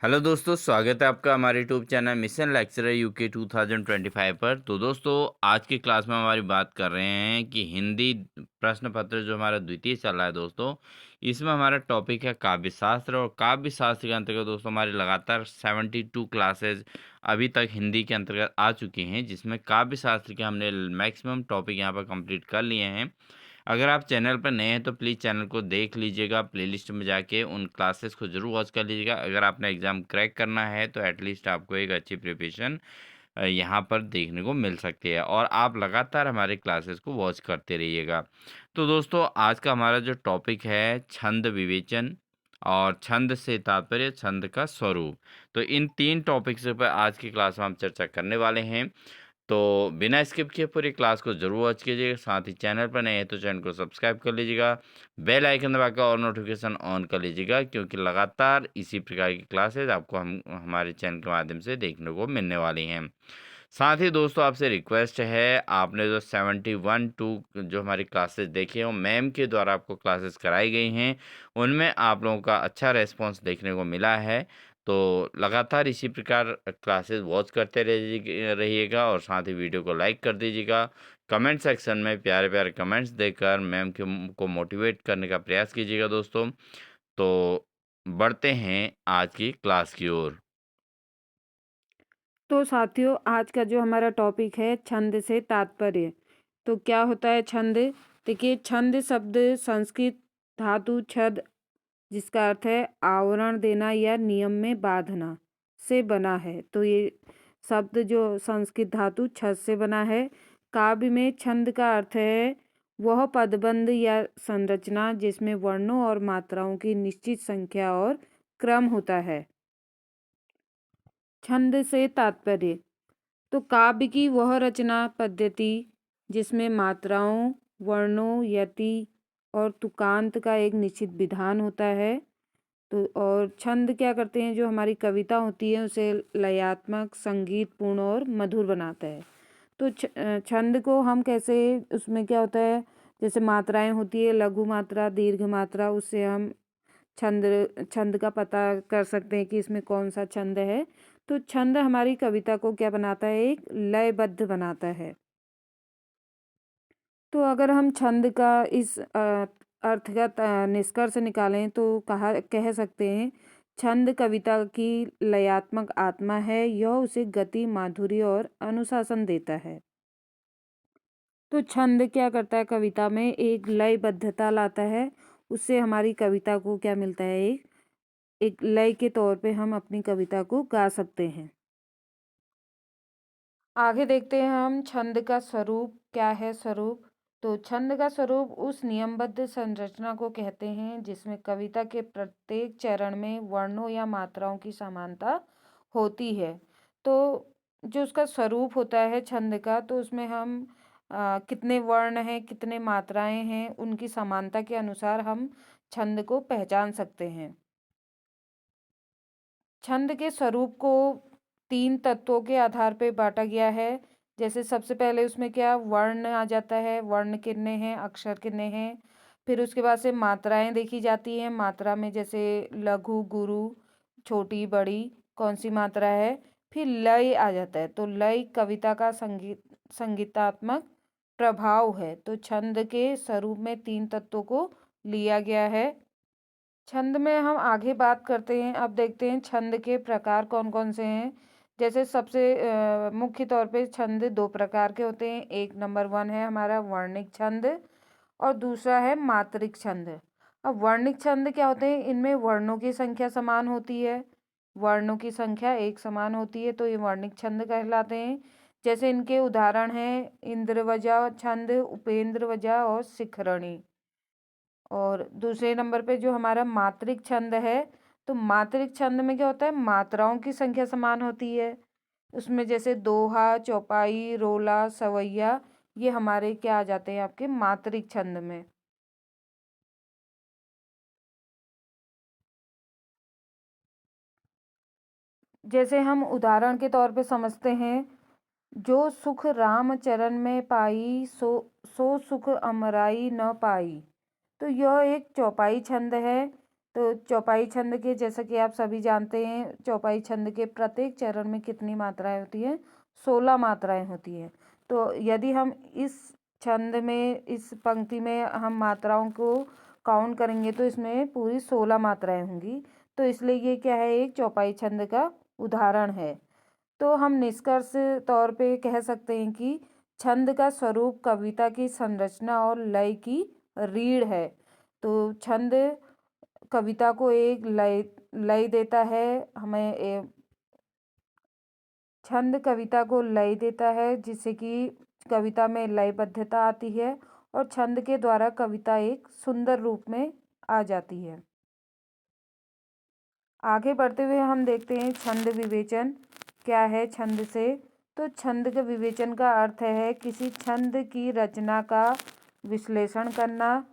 Hello दोस्तों, स्वागत है आपका हमारे YouTube channel mission lecturer UK 2025 पर। तो दोस्तों, आज की क्लास में हमारी बात कर रहे हैं कि हिंदी प्रश्न पत्र जो हमारा द्वितीय चल रहा है दोस्तों, इसमें हमारा टॉपिक है काव्य शास्त्र। और काव्य शास्त्र के अंतर्गत दोस्तों हमारी लगातार 72 क्लासेज अभी तक हिंदी के अंतर्गत आ चुकी हैं, जिसमें काव्य शास्त्र के हमने मैक्सिमम टॉपिक यहाँ पर कंप्लीट कर लिए हैं। अगर आप चैनल पर नए हैं तो प्लीज़ चैनल को देख लीजिएगा, प्लेलिस्ट में जाके उन क्लासेस को ज़रूर वॉच कर लीजिएगा। अगर आपने एग्ज़ाम क्रैक करना है तो एटलीस्ट आपको एक अच्छी प्रिपरेशन यहाँ पर देखने को मिल सकती है, और आप लगातार हमारे क्लासेस को वॉच करते रहिएगा। तो दोस्तों, आज का हमारा जो टॉपिक है छंद विवेचन और छंद से तात्पर्य छंद का स्वरूप। तो इन 3 टॉपिक्स पर आज की क्लास में हम चर्चा करने वाले हैं। तो बिना स्किप किए पूरी क्लास को ज़रूर वॉच कीजिएगा। साथ ही चैनल पर नए हैं तो चैनल को सब्सक्राइब कर लीजिएगा, बेल आइकन दबाकर और नोटिफिकेशन ऑन कर लीजिएगा, क्योंकि लगातार इसी प्रकार की क्लासेज आपको हम हमारे चैनल के माध्यम से देखने को मिलने वाली हैं। साथ ही दोस्तों, आपसे रिक्वेस्ट है, आपने जो 71 टू जो हमारी क्लासेस देखी हैं वो मैम के द्वारा आपको क्लासेस कराई गई हैं, उनमें आप लोगों का अच्छा रेस्पॉन्स देखने को मिला है। तो लगातार इसी प्रकार क्लासेस वॉच करते रहिएगा, और साथ ही वीडियो को लाइक कर दीजिएगा। कमेंट सेक्शन में प्यारे प्यारे कमेंट्स देकर मैम के को मोटिवेट करने का प्रयास कीजिएगा दोस्तों। तो बढ़ते हैं आज की क्लास की ओर। तो साथियों, आज का जो हमारा टॉपिक है छंद से तात्पर्य। तो क्या होता है छंद? देखिए, छंद शब्द संस्कृत धातु छद, जिसका अर्थ है आवरण देना या नियम में बांधना, से बना है। तो ये शब्द जो संस्कृत धातु छद से बना है। काव्य में छंद का अर्थ है वह पदबंध या संरचना जिसमें वर्णों और मात्राओं की निश्चित संख्या और क्रम होता है। छंद से तात्पर्य, तो काव्य की वह रचना पद्धति जिसमें मात्राओं, वर्णों, यति और तुकांत का एक निश्चित विधान होता है। तो और छंद क्या करते हैं, जो हमारी कविता होती है उसे लयात्मक, संगीतपूर्ण और मधुर बनाता है। तो छंद को हम कैसे, उसमें क्या होता है, जैसे मात्राएं होती है, लघु मात्रा, दीर्घ मात्रा, उससे हम छंद छंद का पता कर सकते हैं कि इसमें कौन सा छंद है। तो छंद हमारी कविता को क्या बनाता है, एक लयबद्ध बनाता है। तो अगर हम छंद का इस अर्थगत निष्कर्ष निकालें तो कह सकते हैं छंद कविता की लयात्मक आत्मा है, यह उसे गति, माधुर्य और अनुशासन देता है। तो छंद क्या करता है, कविता में एक लयबद्धता लाता है। उससे हमारी कविता को क्या मिलता है, एक एक लय के तौर पे हम अपनी कविता को गा सकते हैं। आगे देखते हैं हम छंद का स्वरूप क्या है। स्वरूप, तो छंद का स्वरूप उस नियमबद्ध संरचना को कहते हैं जिसमें कविता के प्रत्येक चरण में वर्णों या मात्राओं की समानता होती है। तो जो उसका स्वरूप होता है छंद का, तो उसमें हम कितने वर्ण हैं, कितने मात्राएं हैं, उनकी समानता के अनुसार हम छंद को पहचान सकते हैं। छंद के स्वरूप को 3 तत्वों के आधार पे बाँटा गया है। जैसे सबसे पहले उसमें क्या वर्ण आ जाता है, वर्ण कितने हैं, अक्षर कितने हैं। फिर उसके बाद से मात्राएँ देखी जाती हैं, मात्रा में जैसे लघु, गुरु, छोटी, बड़ी, कौन-सी मात्रा है। फिर लय आ जाता है, तो लय कविता का संगीतात्मक प्रभाव है। तो छंद के स्वरूप में 3 तत्वों को लिया गया है। छंद में हम आगे बात करते हैं। अब देखते हैं छंद के प्रकार कौन कौन से हैं। जैसे सबसे मुख्य तौर पे छंद 2 प्रकार के होते हैं। एक नंबर 1 है हमारा वर्णिक छंद, और दूसरा है मात्रिक छंद। अब वर्णिक छंद क्या होते हैं, इनमें वर्णों की संख्या समान होती है। वर्णों की संख्या एक समान होती है, तो ये वर्णिक छंद कहलाते हैं। जैसे इनके उदाहरण हैं इंद्रवजा छंद, उपेंद्रवजा और शिखरणी। और दूसरे नंबर पे जो हमारा मात्रिक छंद है, तो मात्रिक छंद में क्या होता है, मात्राओं की संख्या समान होती है। उसमें जैसे दोहा, चौपाई, रोला, सवैया, ये हमारे क्या आ जाते हैं, आपके मात्रिक छंद में। जैसे हम उदाहरण के तौर पे समझते हैं, जो सुख राम चरण में पाई, सो सुख अमराई न पाई। तो यह एक चौपाई छंद है तो चौपाई छंद के, जैसा कि आप सभी जानते हैं, चौपाई छंद के प्रत्येक चरण में कितनी मात्राएं होती हैं? 16 मात्राएं होती हैं। तो यदि हम इस छंद में, इस पंक्ति में हम मात्राओं को काउंट करेंगे तो इसमें पूरी 16 मात्राएं होंगी। तो इसलिए ये क्या है? एक चौपाई छंद का उदाहरण है। तो हम निष्कर्ष तौर पे कह सकते हैं कि छंद का स्वरूप कविता की संरचना और लय की रीढ़ है। तो छंद कविता को एक लय लय देता है, छंद कविता को लय देता है, जिससे कि कविता में लयबद्धता आती है और छंद के द्वारा कविता एक सुंदर रूप में आ जाती है। आगे बढ़ते हुए हम देखते हैं छंद विवेचन क्या है। छंद से, तो छंद के विवेचन का अर्थ है किसी छंद की रचना का विश्लेषण करना,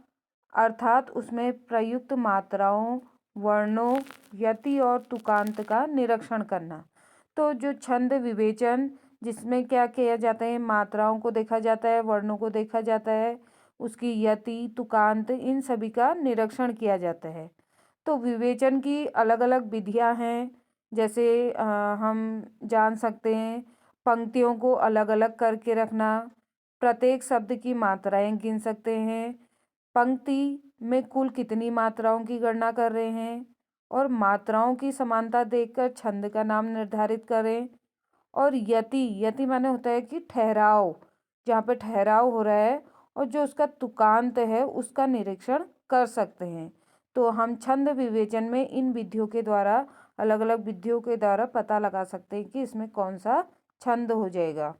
अर्थात उसमें प्रयुक्त मात्राओं, वर्णों, यति और तुकांत का निरीक्षण करना। तो जो छंद विवेचन, जिसमें क्या किया जाता है? मात्राओं को देखा जाता है, वर्णों को देखा जाता है, उसकी यति, तुकांत, इन सभी का निरीक्षण किया जाता है। तो विवेचन की अलग अलग विधियां हैं। जैसे हम जान सकते हैं, पंक्तियों को अलग अलग करके रखना, प्रत्येक शब्द की मात्राएं गिन सकते हैं, पंक्ति में कुल कितनी मात्राओं की गणना कर रहे हैं, और मात्राओं की समानता देखकर छंद का नाम निर्धारित करें। और यति, यति माने होता है कि ठहराव, जहाँ पे ठहराव हो रहा है, और जो उसका तुकांत है उसका निरीक्षण कर सकते हैं। तो हम छंद विवेचन में इन विधियों के द्वारा, अलग अलग विधियों के द्वारा पता लगा सकते हैं कि इसमें कौन सा छंद हो जाएगा।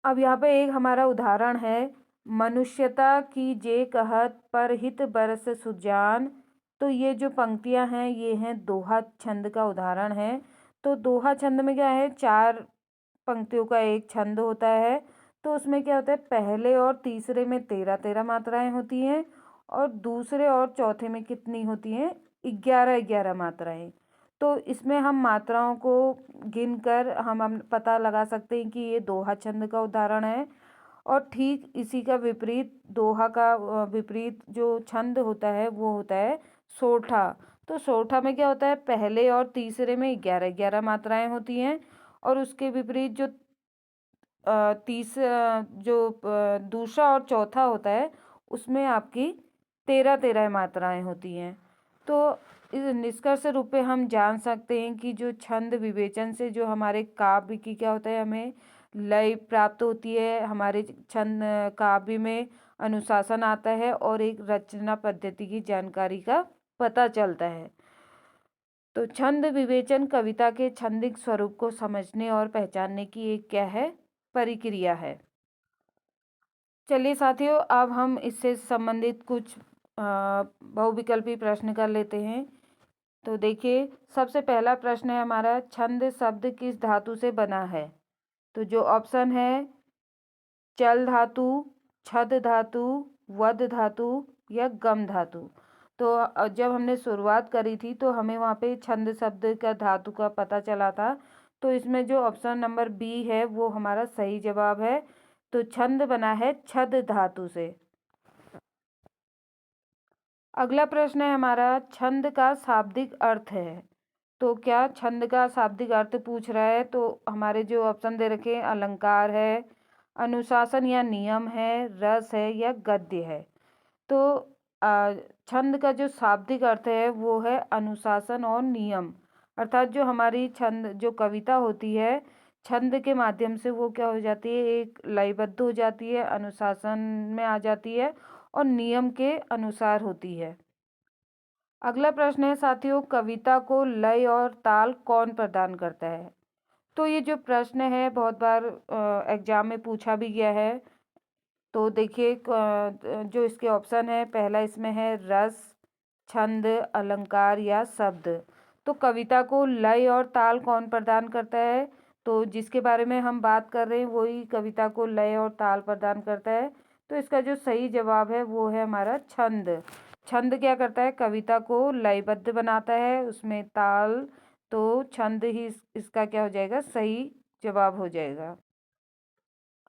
अब यहाँ पे एक हमारा उदाहरण है, मनुष्यता की जे कहत पर हित बरस सुजान। तो ये जो पंक्तियां हैं ये हैं दोहा छंद का उदाहरण है। तो दोहा छंद में क्या है? 4 पंक्तियों का एक छंद होता है। तो उसमें क्या होता है? पहले और तीसरे में 13-13 मात्राएं होती हैं, और दूसरे और चौथे में कितनी होती हैं? 11-11 मात्राएं। तो इसमें हम मात्राओं को गिनकर हम पता लगा सकते हैं कि ये दोहा छंद का उदाहरण है। और ठीक इसी का विपरीत, दोहा का विपरीत जो छंद होता है वो होता है सोठा। तो सोठा में क्या होता है? पहले और तीसरे में 11-11 मात्राएं होती हैं, और उसके विपरीत जो दूसरा और चौथा होता है उसमें आपकी 13-13 मात्राएं होती हैं। तो इस निष्कर्ष रूप में हम जान सकते हैं कि जो छंद विवेचन से जो हमारे काव्य की क्या होता है, हमें लय प्राप्त होती है, हमारे छंद काव्य में अनुशासन आता है, और एक रचना पद्धति की जानकारी का पता चलता है। तो छंद विवेचन कविता के छंदिक स्वरूप को समझने और पहचानने की एक क्या है? प्रक्रिया है। चलिए साथियों, अब हम इससे संबंधित कुछ बहुविकल्पी प्रश्न कर लेते हैं। तो देखिए, सबसे पहला प्रश्न है हमारा, छंद शब्द किस धातु से बना है? तो जो ऑप्शन है, चल धातु, छद धातु, वद धातु या गम धातु। तो जब हमने शुरुआत करी थी तो हमें वहाँ पे छंद शब्द का धातु का पता चला था। तो इसमें जो ऑप्शन नंबर बी है वो हमारा सही जवाब है। तो छंद बना है छद धातु से। अगला प्रश्न है हमारा, छंद का शाब्दिक अर्थ है। तो क्या छंद का शाब्दिक अर्थ पूछ रहा है? तो हमारे जो ऑप्शन दे रखे हैं, अलंकार है, अनुशासन या नियम है, रस है या गद्य है। तो छंद का जो शाब्दिक अर्थ है वो है अनुशासन और नियम। अर्थात जो हमारी छंद जो कविता होती है, छंद के माध्यम से वो क्या हो जाती है? एक लयबद्ध हो जाती है, अनुशासन में आ जाती है, और नियम के अनुसार होती है। अगला प्रश्न है साथियों, कविता को लय और ताल कौन प्रदान करता है? तो ये जो प्रश्न है बहुत बार एग्जाम में पूछा भी गया है। तो देखिए, जो इसके ऑप्शन है, पहला इसमें है रस, छंद, अलंकार या शब्द। तो कविता को लय और ताल कौन प्रदान करता है? तो जिसके बारे में हम बात कर रहे हैं वही कविता को लय और ताल प्रदान करता है। तो इसका जो सही जवाब है वो है हमारा छंद। छंद क्या करता है? कविता को लयबद्ध बनाता है, उसमें ताल, तो छंद ही इसका क्या हो जाएगा? सही जवाब हो जाएगा।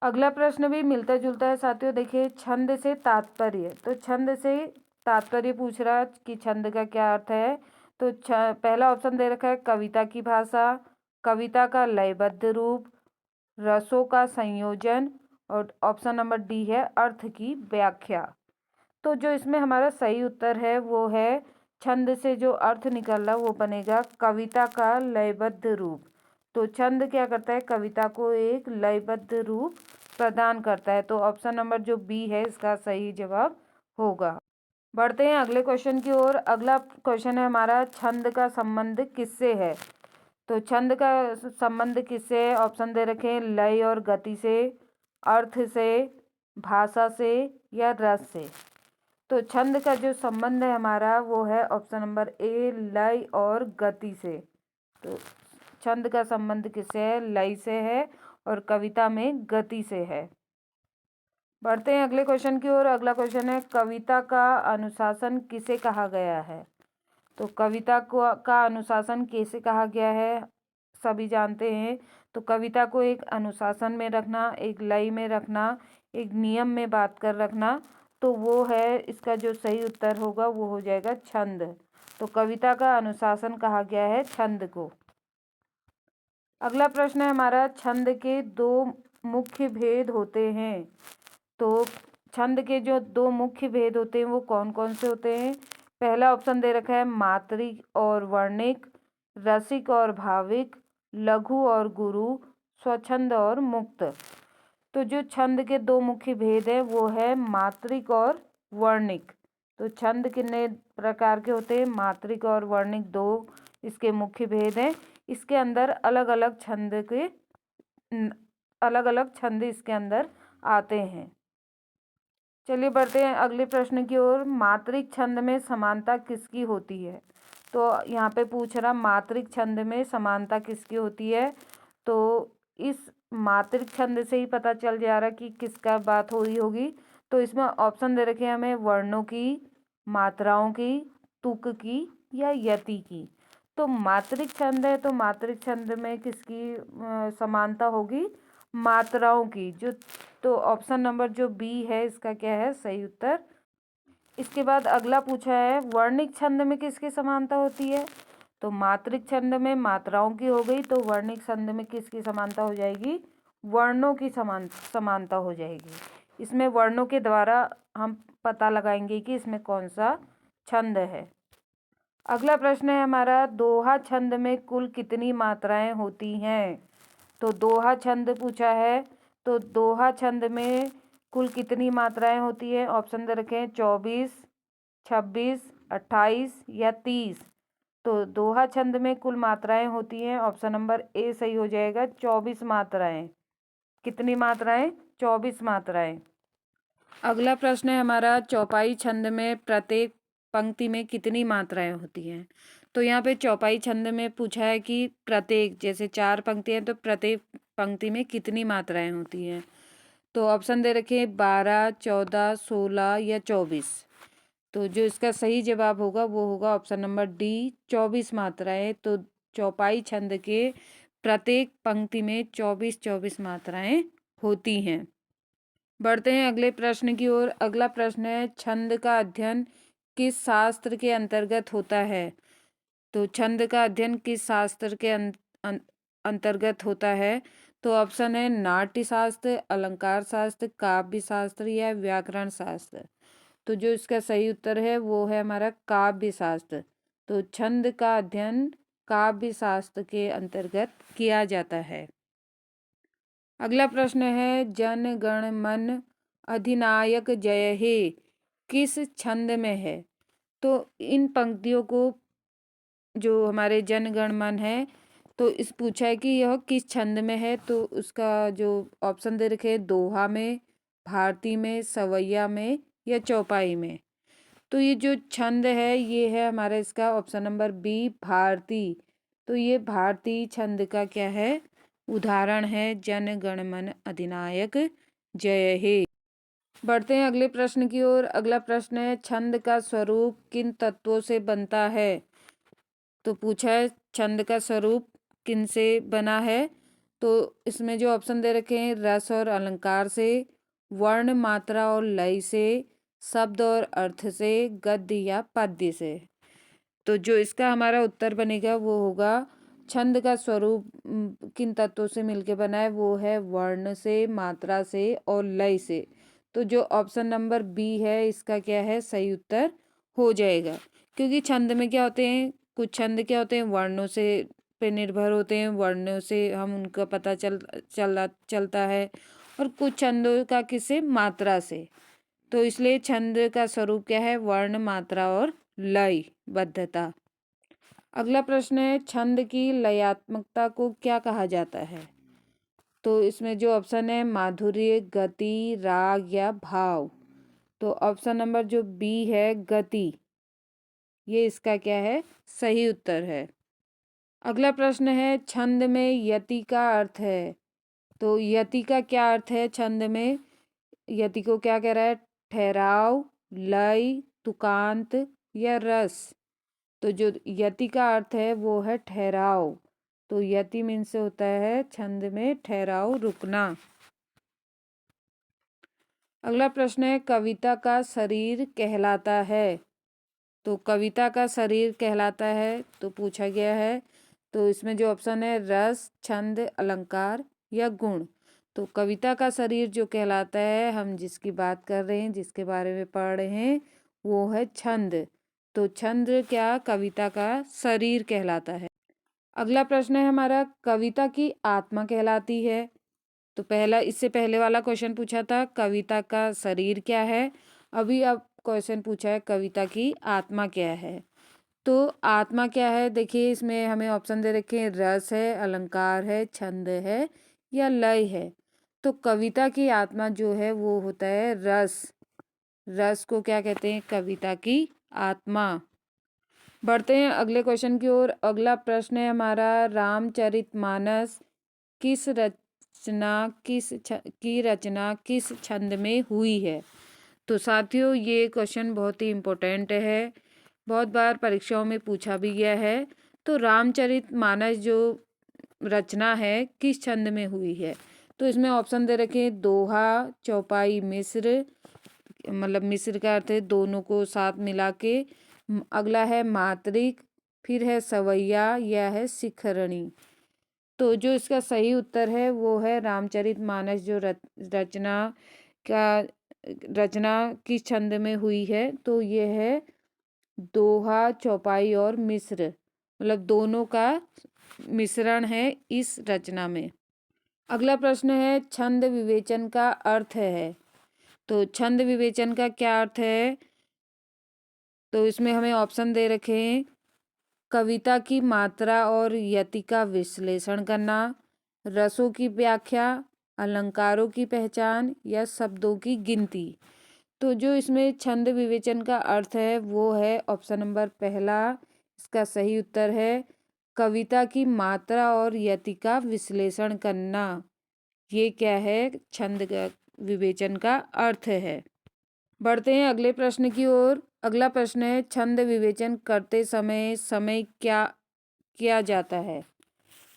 अगला प्रश्न भी मिलता जुलता है साथियों। देखिए, छंद से तात्पर्य। तो छंद से तात्पर्य पूछ रहा कि छंद का क्या अर्थ है। तो पहला ऑप्शन दे रखा है कविता की भाषा, कविता का लयबद्ध रूप, रसों का संयोजन, और ऑप्शन नंबर डी है अर्थ की व्याख्या। तो जो इसमें हमारा सही उत्तर है वो है छंद से जो अर्थ निकल रहा वो बनेगा कविता का लयबद्ध रूप। तो छंद क्या करता है, कविता को एक लयबद्ध रूप प्रदान करता है। तो ऑप्शन नंबर जो बी है इसका सही जवाब होगा। बढ़ते हैं अगले क्वेश्चन की ओर। अगला क्वेश्चन है हमारा छंद का संबंध किससे है। तो छंद का संबंध किससे है, ऑप्शन दे रखे हैं लय और गति से, अर्थ से, भाषा से या रस से। तो छंद का जो संबंध है हमारा वो है ऑप्शन नंबर ए लय और गति से। तो छंद का संबंध किससे है, लय से है और कविता में गति से है। बढ़ते हैं अगले क्वेश्चन की ओर। अगला क्वेश्चन है कविता का अनुशासन किसे कहा गया है। तो कविता को का अनुशासन कैसे कहा गया है, सभी जानते हैं। तो कविता को एक अनुशासन में रखना, एक लय में रखना, एक नियम में बात कर रखना, तो वो है इसका जो सही उत्तर होगा वो हो जाएगा छंद। तो कविता का अनुशासन कहा गया है छंद को। अगला प्रश्न है हमारा छंद के दो मुख्य भेद होते हैं। तो छंद के जो दो मुख्य भेद होते हैं वो कौन कौन से होते हैं। पहला ऑप्शन दे रखा है मात्रिक और वर्णिक, रसिक और भाविक, लघु और गुरु, स्वच्छंद और मुक्त। तो जो छंद के दो मुख्य भेद है वो है मात्रिक और वर्णिक। तो छंद कितने प्रकार के होते हैं, मात्रिक और वर्णिक दो इसके मुख्य भेद हैं। इसके अंदर अलग अलग छंद इसके अंदर आते हैं। चलिए बढ़ते हैं अगले प्रश्न की ओर। मात्रिक छंद में समानता किसकी होती है। तो यहाँ पे पूछ रहा मात्रिक छंद में समानता किसकी होती है। तो इस मात्रिक छंद से ही पता चल जा रहा कि किसका बात हो रही होगी। तो इसमें ऑप्शन दे रखे हैं हमें वर्णों की, मात्राओं की, तुक की या यति की। तो मात्रिक छंद है तो मात्रिक छंद में किसकी समानता होगी, मात्राओं की। जो तो ऑप्शन नंबर जो बी है इसका क्या है सही उत्तर। इसके बाद अगला पूछा है वर्णिक छंद में किसकी समानता होती है। तो मात्रिक छंद में मात्राओं की हो गई, तो वर्णिक छंद में किसकी समानता हो जाएगी, वर्णों की समानता हो जाएगी। इसमें वर्णों के द्वारा हम पता लगाएंगे कि इसमें कौन सा छंद है। अगला प्रश्न है हमारा दोहा छंद में कुल कितनी मात्राएं होती हैं। तो दोहा छंद पूछा है। तो दोहा छंद में कुल कितनी मात्राएं होती है, ऑप्शन दे रखे हैं 24, 26, 28 या 30। तो दोहा छंद में कुल मात्राएं होती हैं, ऑप्शन नंबर ए सही हो जाएगा 24 मात्राएं। कितनी मात्राएं, 24 मात्राएं। अगला प्रश्न है हमारा चौपाई छंद में प्रत्येक पंक्ति में कितनी मात्राएं होती हैं। तो यहाँ पे चौपाई छंद में पूछा है कि प्रत्येक, जैसे 4 पंक्तियां तो प्रत्येक पंक्ति में कितनी मात्राएं होती हैं। तो ऑप्शन दे रखे हैं 12, 14, 16 या 24। तो जो इसका सही जवाब होगा वो होगा ऑप्शन नंबर डी 24 मात्राएं। तो चौपाई छंद के प्रत्येक पंक्ति में 24 मात्राएं होती हैं। बढ़ते हैं अगले प्रश्न की ओर। अगला प्रश्न है छंद का अध्ययन किस शास्त्र के अंतर्गत होता है। तो छंद का अध्ययन किस शास्त्र के अंतर्गत होता है। तो ऑप्शन है नाट्य शास्त्र, अलंकार शास्त्र, काव्य शास्त्र या व्याकरण शास्त्र। तो जो इसका सही उत्तर है वो है हमारा काव्य शास्त्र। तो छंद का अध्ययन काव्य शास्त्र के अंतर्गत किया जाता है। अगला प्रश्न है जन गण मन अधिनायक जय हे किस छंद में है। तो इन पंक्तियों को जो हमारे जन गण मन है तो इस पूछा है कि यह किस छंद में है। तो उसका जो ऑप्शन दे रखे हैं दोहा में, भारती में, सवैया में या चौपाई में। तो ये जो छंद है ये है हमारा इसका ऑप्शन नंबर बी भारती। तो ये भारतीय छंद का क्या है, उदाहरण है जन गण मन अधिनायक जय हे। बढ़ते हैं अगले प्रश्न की ओर। अगला प्रश्न है छंद का स्वरूप किन तत्वों से बनता है। तो पूछा है छंद का स्वरूप किन से बना है। तो इसमें जो ऑप्शन दे रखे हैं रस और अलंकार से, वर्ण, मात्रा और लय से, शब्द और अर्थ से, गद्य या पद्य से। तो जो इसका हमारा उत्तर बनेगा वो होगा छंद का स्वरूप किन तत्वों से मिलके बना है, वो है वर्ण से, मात्रा से और लय से। तो जो ऑप्शन नंबर बी है इसका क्या है, सही उत्तर हो जाएगा। क्योंकि छंद में क्या होते हैं, कुछ छंद क्या होते हैं वर्णों से पे निर्भर होते हैं, वर्णों से हम उनका पता चलता है, और कुछ छंदों का किससे, मात्रा से। तो इसलिए छंद का स्वरूप क्या है, वर्ण, मात्रा और लयबद्धता। अगला प्रश्न है, छंद की लयात्मकता को क्या कहा जाता है। तो इसमें जो ऑप्शन है माधुर्य, गति, राग या भाव। तो ऑप्शन नंबर जो बी है गति, ये इसका क्या है, सही उत्तर है। अगला प्रश्न है, छंद में यति का अर्थ है। तो यति का क्या अर्थ है छंद में, यति को क्या कह रहा है, ठहराव, लय, तुकांत या रस। तो जो यति का अर्थ है वो है ठहराव। तो यति मीन से होता है छंद में ठहराव, रुकना। अगला प्रश्न है, कविता का शरीर कहलाता है। तो कविता का शरीर कहलाता है तो पूछा गया है। तो इसमें जो ऑप्शन है रस, छंद, अलंकार या गुण। तो कविता का शरीर जो कहलाता है, हम जिसकी बात कर रहे हैं, जिसके बारे में पढ़ रहे हैं, वो है छंद। तो छंद क्या, कविता का शरीर कहलाता है। अगला प्रश्न है हमारा, कविता की आत्मा कहलाती है। तो पहला, इससे पहले वाला क्वेश्चन पूछा था कविता का शरीर क्या है, अभी अब क्वेश्चन पूछा है कविता की आत्मा क्या है। तो आत्मा क्या है, देखिए इसमें हमें ऑप्शन दे रखे हैं, रस है, अलंकार है, छंद है या लय है। तो कविता की आत्मा जो है वो होता है रस। रस को क्या कहते हैं, कविता की आत्मा। बढ़ते हैं अगले क्वेश्चन की ओर। अगला प्रश्न है हमारा, रामचरितमानस किस रचना की रचना किस छंद में हुई है। तो साथियों ये क्वेश्चन बहुत ही इम्पोर्टेंट है, बहुत बार परीक्षाओं में पूछा भी गया है। तो रामचरितमानस जो रचना है किस छंद में हुई है। तो इसमें ऑप्शन दे रखे हैं, दोहा, चौपाई, मिस्र, मतलब मिस्र का अर्थ है दोनों को साथ मिला के। अगला है मात्रिक, फिर है सवैया या है शिखरणी। तो जो इसका सही उत्तर है वो है रामचरितमानस जो रचना का रचना किस छंद में हुई है। तो ये है दोहा, चौपाई और मिस्र, मतलब दोनों का मिश्रण है इस रचना में। अगला प्रश्न है, छंद विवेचन का अर्थ है। तो छंद विवेचन का क्या अर्थ है। तो इसमें हमें ऑप्शन दे रखे हैं, कविता की मात्रा और यति का विश्लेषण करना, रसों की व्याख्या, अलंकारों की पहचान या शब्दों की गिनती। तो जो इसमें छंद विवेचन का अर्थ है वो है ऑप्शन नंबर पहला, इसका सही उत्तर है कविता की मात्रा और यति का विश्लेषण करना। ये क्या है, छंद का विवेचन का अर्थ है। बढ़ते हैं अगले प्रश्न की ओर। अगला प्रश्न है, छंद विवेचन करते समय क्या किया जाता है।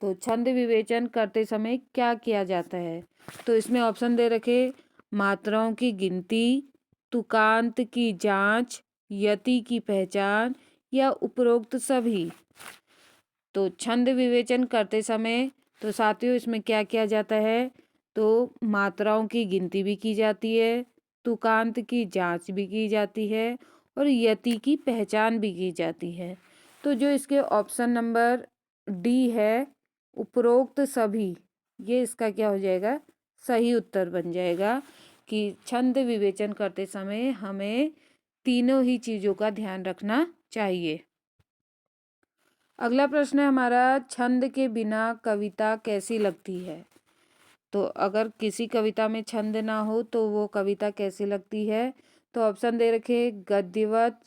तो छंद विवेचन करते समय क्या किया जाता है। तो इसमें ऑप्शन दे रखे, मात्राओं की गिनती, तुकांत की जांच, यति की पहचान या उपरोक्त सभी। तो छंद विवेचन करते समय तो साथियों इसमें क्या किया जाता है, तो मात्राओं की गिनती भी की जाती है, तुकांत की जांच भी की जाती है और यति की पहचान भी की जाती है। तो जो इसके ऑप्शन नंबर डी है, उपरोक्त सभी, ये इसका क्या हो जाएगा, सही उत्तर बन जाएगा कि छंद विवेचन करते समय हमें तीनों ही चीज़ों का ध्यान रखना चाहिए। अगला प्रश्न है हमारा, छंद के बिना कविता कैसी लगती है। तो अगर किसी कविता में छंद ना हो तो वो कविता कैसी लगती है। तो ऑप्शन दे रखे, गद्यवत,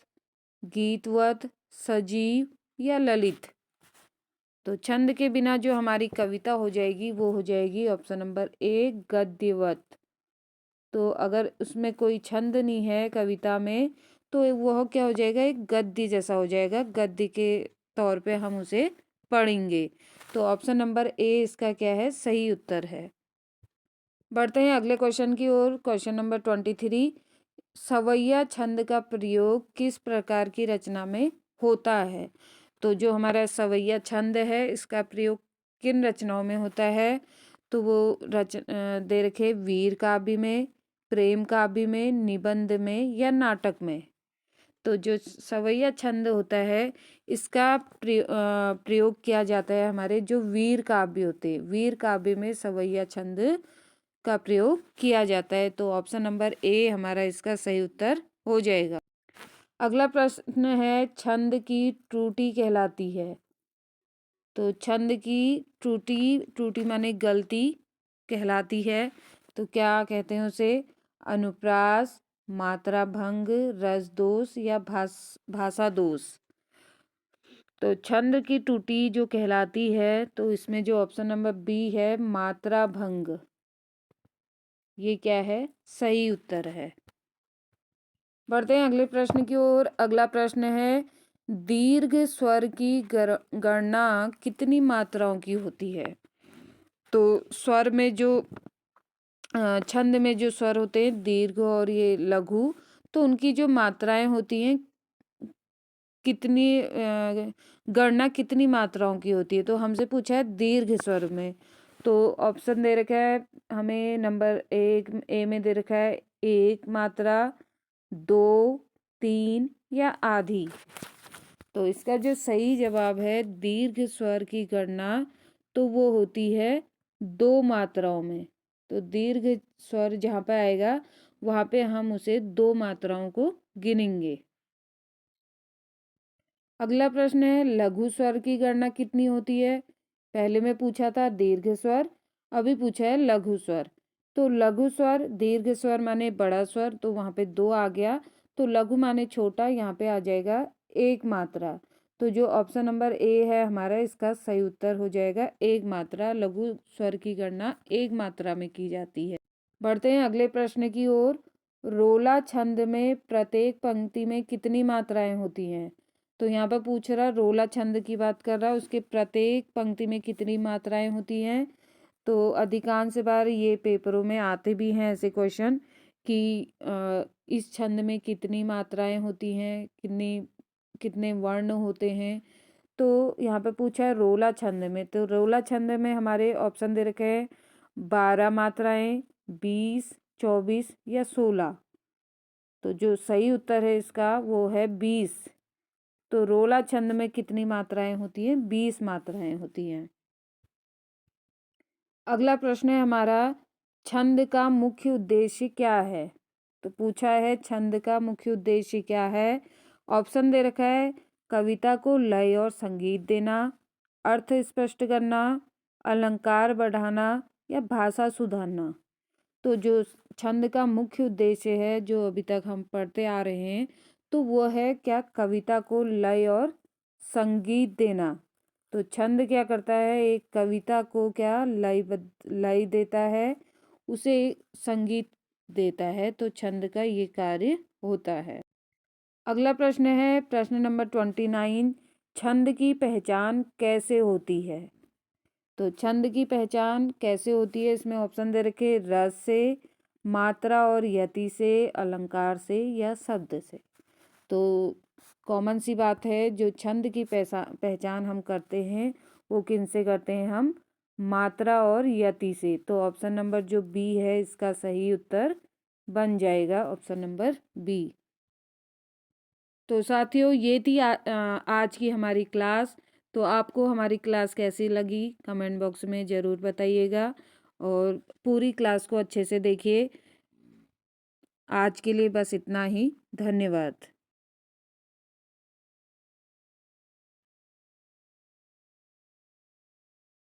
गीतवत, सजीव या ललित। तो छंद के बिना जो हमारी कविता हो जाएगी वो हो जाएगी ऑप्शन नंबर ए, गद्यवत। तो अगर उसमें कोई छंद नहीं है कविता में तो वह क्या हो जाएगा, एक गद्य जैसा हो जाएगा, गद्य के तौर पे हम उसे पढ़ेंगे। तो ऑप्शन नंबर ए इसका क्या है, सही उत्तर है। बढ़ते हैं अगले क्वेश्चन की ओर। क्वेश्चन नंबर 23, सवैया छंद का प्रयोग किस प्रकार की रचना में होता है? तो जो हमारा सवैया छंद है इसका प्रयोग किन रचनाओं में होता है? तो वो दे रखे वीर काव्य में, प्रेम काव्य में, निबंध में या नाटक में। तो जो सवैया छंद होता है इसका प्रयोग किया जाता है हमारे जो वीर काव्य होते हैं, वीर काव्य में सवैया छंद का प्रयोग किया जाता है। तो ऑप्शन नंबर ए हमारा इसका सही उत्तर हो जाएगा। अगला प्रश्न है छंद की त्रुटि कहलाती है। तो छंद की त्रुटि माने गलती कहलाती है। तो क्या कहते हैं उसे? अनुप्रास, मात्रा भंग, रस दोष या भाषा दोष। तो छंद की त्रुटि जो कहलाती है तो इसमें जो ऑप्शन नंबर बी है मात्रा भंग, ये क्या है? सही उत्तर है। बढ़ते हैं अगले प्रश्न की ओर। अगला प्रश्न है दीर्घ स्वर की गणना कितनी मात्राओं की होती है? तो स्वर में जो छंद में जो स्वर होते हैं दीर्घ और ये लघु, तो उनकी जो मात्राएं होती हैं कितनी गणना कितनी मात्राओं की होती है? तो हमसे पूछा है दीर्घ स्वर में। तो ऑप्शन दे रखा है हमें नंबर एक ए में दे रखा है 1 मात्रा, 2, 3 या आधी। तो इसका जो सही जवाब है दीर्घ स्वर की गणना तो वो होती है 2 मात्राओं में। तो दीर्घ स्वर जहाँ पे आएगा वहाँ पे हम उसे 2 मात्राओं को गिनेंगे। अगला प्रश्न है लघु स्वर की गणना कितनी होती है? पहले में पूछा था दीर्घ स्वर, अभी पूछा है लघु स्वर। तो लघु स्वर, दीर्घ स्वर माने बड़ा स्वर, तो वहाँ पे 2 आ गया। तो लघु माने छोटा, यहाँ पे आ जाएगा 1 मात्रा। तो जो ऑप्शन नंबर ए है हमारा इसका सही उत्तर हो जाएगा 1 मात्रा। लघु स्वर की गणना 1 मात्रा में की जाती है। बढ़ते हैं अगले प्रश्न की ओर। रोला छंद में प्रत्येक पंक्ति में कितनी मात्राएं होती हैं? तो यहाँ पर पूछ रहा रोला छंद की बात कर रहा है, उसके प्रत्येक पंक्ति में कितनी मात्राएं होती हैं? तो अधिकांश बार ये पेपरों में आते भी हैं ऐसे क्वेश्चन कि इस छंद में कितनी मात्राएं होती हैं, कितने वर्ण होते हैं। तो यहाँ पे पूछा है रोला छंद में। तो रोला छंद में हमारे ऑप्शन दे रखे हैं 12 मात्राएं, 20, 24 या 16। तो जो सही उत्तर है इसका वो है 20। तो रोला छंद में कितनी मात्राएं होती हैं? 20 मात्राएं होती हैं। अगला प्रश्न है हमारा छंद का मुख्य उद्देश्य क्या है? तो पूछा है छंद का मुख्य उद्देश्य क्या है? ऑप्शन दे रखा है कविता को लय और संगीत देना, अर्थ स्पष्ट करना, अलंकार बढ़ाना या भाषा सुधारना। तो जो छंद का मुख्य उद्देश्य है जो अभी तक हम पढ़ते आ रहे हैं तो वो है क्या? कविता को लय और संगीत देना। तो छंद क्या करता है? एक कविता को क्या लय देता है, उसे संगीत देता है। तो छंद का ये कार्य होता है। अगला प्रश्न है प्रश्न नंबर 29। छंद की पहचान कैसे होती है? तो छंद की पहचान कैसे होती है? इसमें ऑप्शन दे रखे रस से, मात्रा और यति से, अलंकार से या शब्द से। तो कॉमन सी बात है जो छंद की पहचान हम करते हैं वो किन से करते हैं? हम मात्रा और यति से। तो ऑप्शन नंबर जो बी है इसका सही उत्तर बन जाएगा ऑप्शन नंबर बी। तो साथियों ये थी आज की हमारी क्लास। तो आपको हमारी क्लास कैसी लगी कमेंट बॉक्स में ज़रूर बताइएगा और पूरी क्लास को अच्छे से देखिए। आज के लिए बस इतना ही। धन्यवाद।